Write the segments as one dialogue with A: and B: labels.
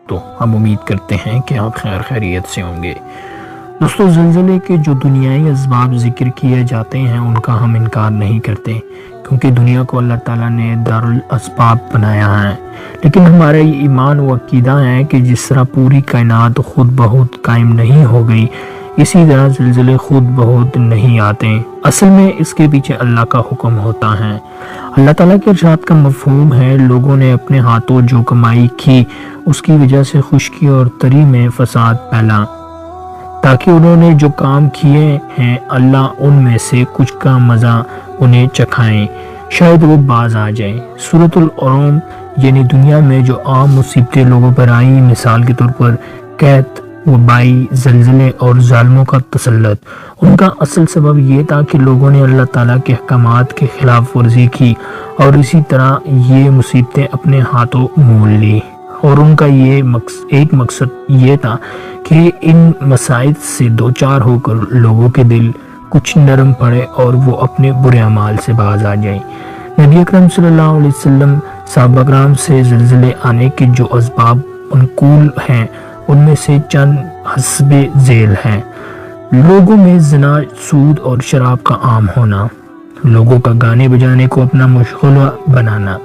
A: تو ہم امید کرتے ہیں کہ آپ خیریت سے ہوں گے۔ دوستو، زلزلے کے جو دنیائی اسباب ذکر کیے جاتے ہیں ان کا ہم انکار نہیں کرتے، کیونکہ دنیا کو اللہ تعالیٰ نے دارالاسباب بنایا ہے، لیکن ہمارا یہ ایمان و عقیدہ ہے کہ جس طرح پوری کائنات خود بخود قائم نہیں ہو گئی، اسی طرح زلزلے خود بخود نہیں آتے۔ اصل میں اس کے پیچھے اللہ کا حکم ہوتا ہے۔ اللہ تعالیٰ کے ارشاد کا مفہوم ہے، لوگوں نے اپنے ہاتھوں جو کمائی کی اس کی وجہ سے خشکی اور تری میں فساد پھیلا، تاکہ انہوں نے جو کام کیے ہیں اللہ ان میں سے کچھ کا مزہ انہیں چکھائیں، شاید وہ باز آ جائیں۔ سورۃ الروم یعنی دنیا میں جو عام مصیبتیں لوگوں پر آئیں، مثال کے طور پر قحط، وبائی، زلزلے اور ظالموں کا تسلط، ان کا اصل سبب یہ تھا کہ لوگوں نے اللہ تعالیٰ کے احکامات کی خلاف ورزی کی اور اسی طرح یہ مصیبتیں اپنے ہاتھوں مول لی، اور ان کا ایک مقصد یہ تھا کہ ان مصائب سے دوچار ہو کر لوگوں کے دل کچھ نرم پڑے اور وہ اپنے برے اعمال سے باز آ جائیں۔ نبی اکرم صلی اللہ علیہ وسلم صحابہ کرام سے زلزلے آنے کے جو اسباب منقول ہیں ان میں سے چند حسب ذیل ہیں۔ لوگوں میں زنا، سود اور شراب کا عام ہونا، لوگوں کا گانے بجانے کو اپنا مشغلہ بنانا،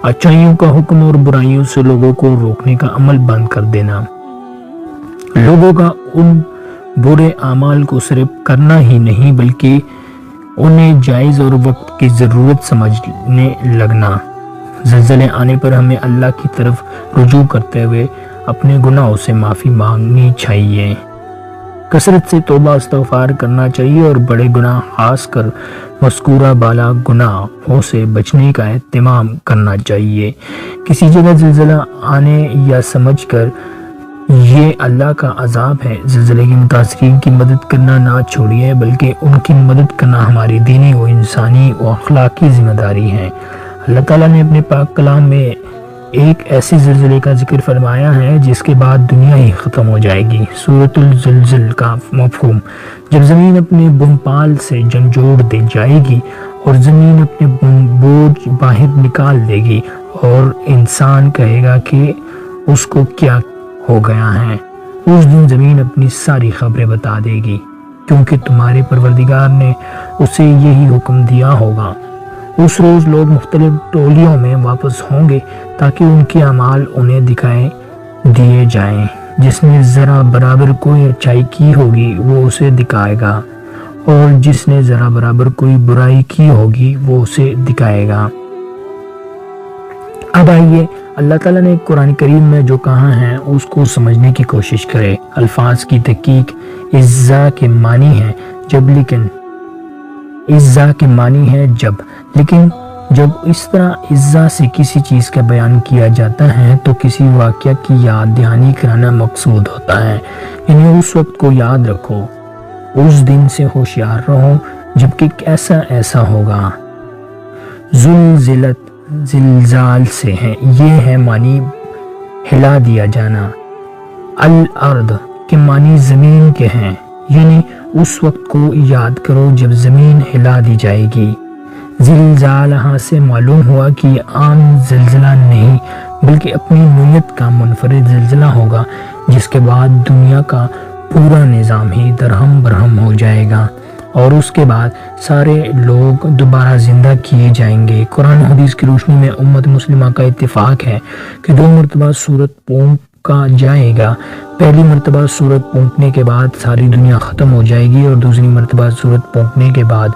A: اچھائیوں کا حکم اور برائیوں سے لوگوں کو روکنے کا عمل بند کر دینا، لوگوں کا ان برے اعمال کو صرف کرنا ہی نہیں بلکہ انہیں جائز اور وقت کی ضرورت سمجھنے لگنا۔ زلزلے آنے پر ہمیں اللہ کی طرف رجوع کرتے ہوئے اپنے گناہوں سے معافی مانگنی چاہیے، کثرت سے توبہ استغفار کرنا چاہیے اور بڑے گناہ خاص کر مذکورہ بالا گناہوں سے بچنے کا اہتمام کرنا چاہیے۔ کسی جگہ زلزلہ آنے یا سمجھ کر یہ اللہ کا عذاب ہے، زلزلے کی متاثرین کی مدد کرنا نہ چھوڑیے، بلکہ ان کی مدد کرنا ہماری دینی و انسانی و اخلاقی ذمہ داری ہے۔ اللہ تعالیٰ نے اپنے پاک کلام میں ایک ایسے زلزلے کا ذکر فرمایا ہے جس کے بعد دنیا ہی ختم ہو جائے گی۔ سورۃ الزلزل کا مفہوم، جب زمین اپنے بنپال سے جھنجھوڑ دی جائے گی اور زمین اپنے بوجھ باہر نکال دے گی اور انسان کہے گا کہ اس کو کیا ہو گیا ہے، اس دن زمین اپنی ساری خبریں بتا دے گی، کیونکہ تمہارے پروردگار نے اسے یہی حکم دیا ہوگا۔ اس روز لوگ مختلف ٹولیوں میں واپس ہوں گے تاکہ ان کے اعمال انہیں دکھائے دیے جائیں۔ جس نے ذرا برابر کوئی اچھائی کی ہوگی وہ اسے دکھائے گا، اور جس نے ذرا برابر کوئی برائی کی ہوگی وہ اسے دکھائے گا۔ اب آئیے اللہ تعالیٰ نے قرآن کریم میں جو کہا ہے اس کو سمجھنے کی کوشش کرے۔ الفاظ کی تحقیق اعزا کے معنی ہے جب، لیکن جب اس طرح اعزا سے کسی چیز کا بیان کیا جاتا ہے تو کسی واقعہ کی یاد دہانی کرانا مقصود ہوتا ہے، یعنی اس وقت کو یاد رکھو، اس دن سے ہوشیار رہو جبکہ ایسا ہوگا۔ زلزلت زلزال سے ہے، یہ ہے معنی ہلا دیا جانا۔ الارض کے معنی زمین کے ہیں، یعنی اس وقت کو یاد کرو جب زمین ہلا دی جائے گی۔ زلزالہ سے معلوم ہوا کہ یہ عام زلزلہ نہیں بلکہ اپنی نوعیت کا منفرد زلزلہ ہوگا، جس کے بعد دنیا کا پورا نظام ہی درہم برہم ہو جائے گا اور اس کے بعد سارے لوگ دوبارہ زندہ کیے جائیں گے۔ قرآن و حدیث کی روشنی میں امت مسلمہ کا اتفاق ہے کہ 2 مرتبہ سورت پونکا جائے گا۔ پہلی مرتبہ سورت پونکنے کے بعد ساری دنیا ختم ہو جائے گی، اور دوسری مرتبہ سورت پونکنے کے بعد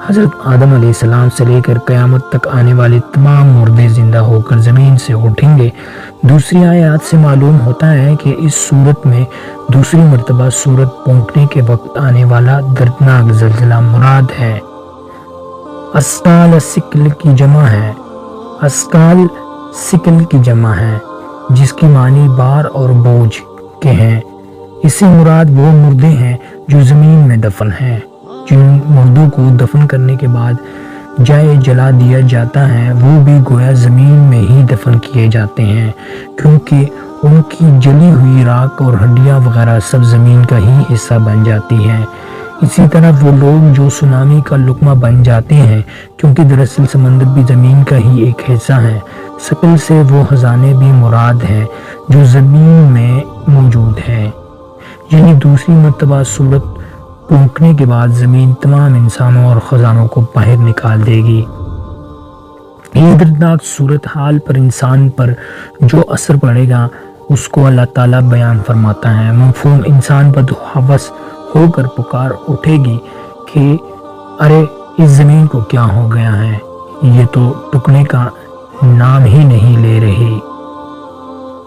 A: حضرت آدم علیہ السلام سے لے کر قیامت تک آنے والے تمام مردے زندہ ہو کر زمین سے اٹھیں گے۔ دوسری آیات سے معلوم ہوتا ہے کہ اس سورت میں دوسری مرتبہ سورت پونکنے کے وقت آنے والا دردناک زلزلہ مراد ہے۔ اسکال سکل کی جمع ہے جس کی معنی بار اور بوجھ کے ہیں۔ اس سے مراد وہ مردے ہیں جو زمین میں دفن ہیں۔ جن مردوں کو دفن کرنے کے بعد جائے جلا دیا جاتا ہے وہ بھی گویا زمین میں ہی دفن کیے جاتے ہیں، کیونکہ ان کی جلی ہوئی راکھ اور ہڈیاں وغیرہ سب زمین کا ہی حصہ بن جاتی ہیں۔ اسی طرح وہ لوگ جو سونامی کا لقمہ بن جاتے ہیں، کیونکہ دراصل سمندر بھی زمین کا ہی ایک حصہ ہے۔ ثقل سے وہ خزانے بھی مراد ہیں جو زمین میں موجود ہیں، یعنی دوسری مرتبہ صورت پھونکنے کے بعد زمین تمام انسانوں اور خزانوں کو باہر نکال دے گی۔ یہ دردناک صورتحال پر انسان پر جو اثر پڑے گا اس کو اللہ تعالیٰ بیان فرماتا ہے۔ مفہوم انسان بد حوث ہو کر پکار اٹھے گی کہ ارے اس زمین کو کیا ہو گیا ہے، یہ تو ٹکنے کا نام ہی نہیں لے رہی۔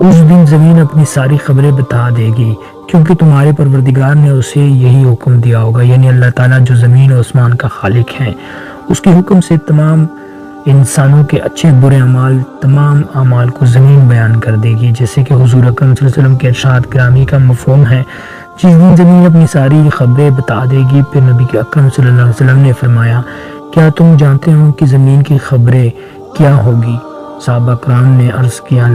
A: اس دن زمین اپنی ساری خبریں بتا دے گی، کیونکہ تمہارے پروردگار نے اسے یہی حکم دیا ہوگا، یعنی اللہ تعالیٰ جو زمین و آسمان کا خالق ہے، اس کے حکم سے تمام انسانوں کے اچھے برے اعمال، تمام اعمال کو زمین بیان کر دے گی، جیسے کہ حضور اکرم صلی اللہ علیہ وسلم کے ارشاد گرامی کا مفہوم ہے، جس دن زمین اپنی ساری خبریں بتا دے گی۔ پھر نبی اکرم صلی اللہ علیہ وسلم نے فرمایا، کیا تم جانتے ہو کہ زمین کی خبریں کیا ہوگی؟ صحابہ کرام نے عرض کیا،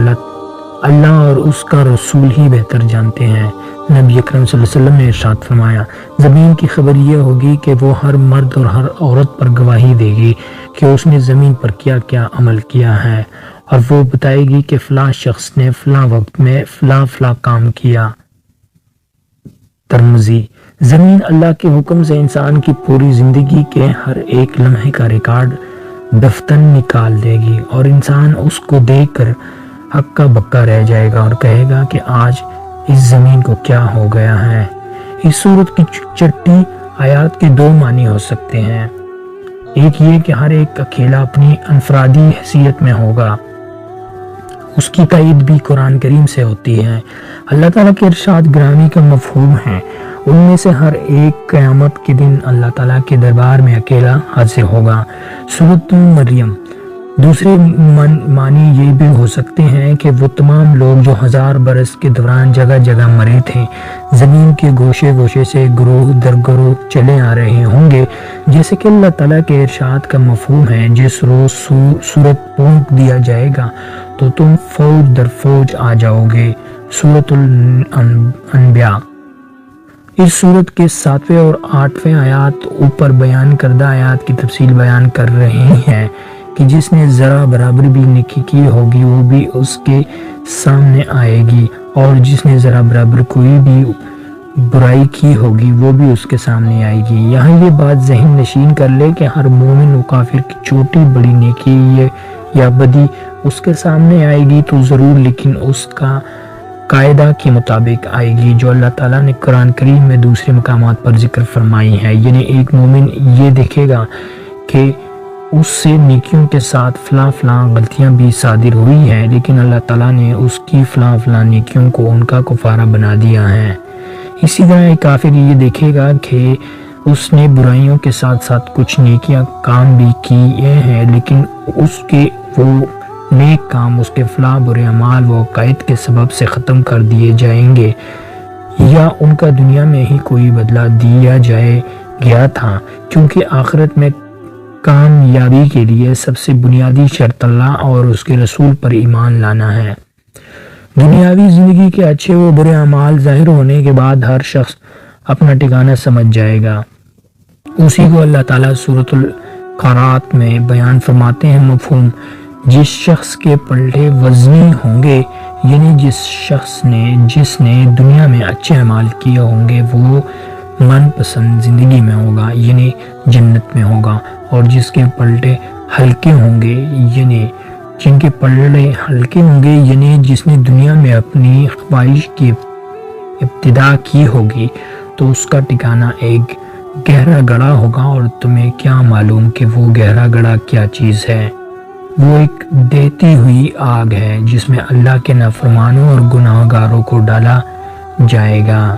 A: اللہ اور اس کا رسول ہی بہتر جانتے ہیں۔ نبی اکرم صلی اللہ علیہ وسلم نے ارشاد فرمایا، زمین کی خبر یہ ہوگی کہ وہ ہر مرد اور ہر عورت پر گواہی دے گی کہ اس نے زمین پر کیا کیا عمل کیا ہے، اور وہ بتائے گی کہ فلاں شخص نے فلاں وقت میں فلاں کام کیا۔ ترمذی۔ زمین اللہ کے حکم سے انسان کی پوری زندگی کے ہر ایک لمحے کا ریکارڈ دفتن نکال دے گی، اور انسان اس کو دیکھ کر ہکا بکا رہ جائے گا اور کہے گا کہ آج اس زمین کو کیا ہو گیا ہے۔ اس سورت کی چھٹی آیات کے دو معنی ہو سکتے ہیں، ایک یہ کہ ہر ایک اکیلا اپنی انفرادی حیثیت میں ہوگا، اس کی تائید بھی قرآن کریم سے ہوتی ہے۔ اللہ تعالیٰ کے ارشاد گرامی کا مفہوم ہے، ان میں سے ہر ایک قیامت کے دن اللہ تعالیٰ کے دربار میں اکیلا حاضر ہوگا۔ سورۃ مریم۔ دوسرے معنی یہ بھی ہو سکتے ہیں کہ وہ تمام لوگ جو 1000 برس کے دوران جگہ جگہ مرے تھے، زمین کے گوشے گوشے سے گروہ در گروہ چلے آ رہے ہوں گے، جیسے کہ اللہ تعالیٰ کے ارشاد کا مفہوم ہے، جس روز سورت پھونک دیا جائے گا تو تم فوج در فوج آ جاؤ گے۔ سورۃ الانبیاء۔ اس سورت کے 7ویں اور 8ویں آیات اوپر بیان کردہ آیات کی تفصیل بیان کر رہے ہیں کہ جس نے ذرا برابر بھی نیکی کی ہوگی وہ بھی اس کے سامنے آئے گی، اور جس نے ذرا برابر کوئی بھی برائی کی ہوگی وہ بھی اس کے سامنے آئے گی۔ یہاں یہ بات ذہن نشین کر لے کہ ہر مومن و کافر کی چھوٹی بڑی نیکی یا بدی اس کے سامنے آئے گی تو ضرور، لیکن اس کا قاعدہ کے مطابق آئے گی جو اللہ تعالیٰ نے قرآن کریم میں دوسرے مقامات پر ذکر فرمائی ہے، یعنی ایک مومن یہ دیکھے گا کہ اس سے نیکیوں کے ساتھ فلاں غلطیاں بھی صادر ہوئی ہیں، لیکن اللہ تعالیٰ نے اس کی فلاں نیکیوں کو ان کا کفارہ بنا دیا ہے۔ اسی طرح ایک کافر یہ دیکھے گا کہ اس نے برائیوں کے ساتھ ساتھ کچھ نیکیاں کام بھی کیے ہیں، لیکن اس کے وہ نیک کام، اس کے فلاں برے اعمال وہ عقائد کے سبب سے ختم کر دیے جائیں گے، یا ان کا دنیا میں ہی کوئی بدلہ دیا جائے گیا تھا، کیونکہ آخرت میں کامیابی کے لیے سب سے بنیادی شرط اللہ اور اس کے رسول پر ایمان لانا ہے۔ دنیاوی زندگی کے اچھے و برے اعمال ظاہر ہونے کے بعد ہر شخص اپنا ٹھکانہ سمجھ جائے گا، اسی کو اللہ تعالیٰ سورۃ القارعات میں بیان فرماتے ہیں۔ مفہوم، جس شخص کے پلڑے وزنی ہوں گے، یعنی جس نے دنیا میں اچھے اعمال کیے ہوں گے وہ من پسند زندگی میں ہوگا، یعنی جنت میں ہوگا، اور جس کے پلڑے ہلکے ہوں گے، یعنی جن کے پلڑے ہلکے ہوں گے، یعنی جس نے دنیا میں اپنی خواہش کی ابتدا کی ہوگی تو اس کا ٹھکانہ ایک گہرا گڑھا ہوگا، اور تمہیں کیا معلوم کہ وہ گہرا گڑھا کیا چیز ہے؟ وہ ایک دہتی ہوئی آگ ہے جس میں اللہ کے نافرمانوں اور گناہ گاروں کو ڈالا جائے گا۔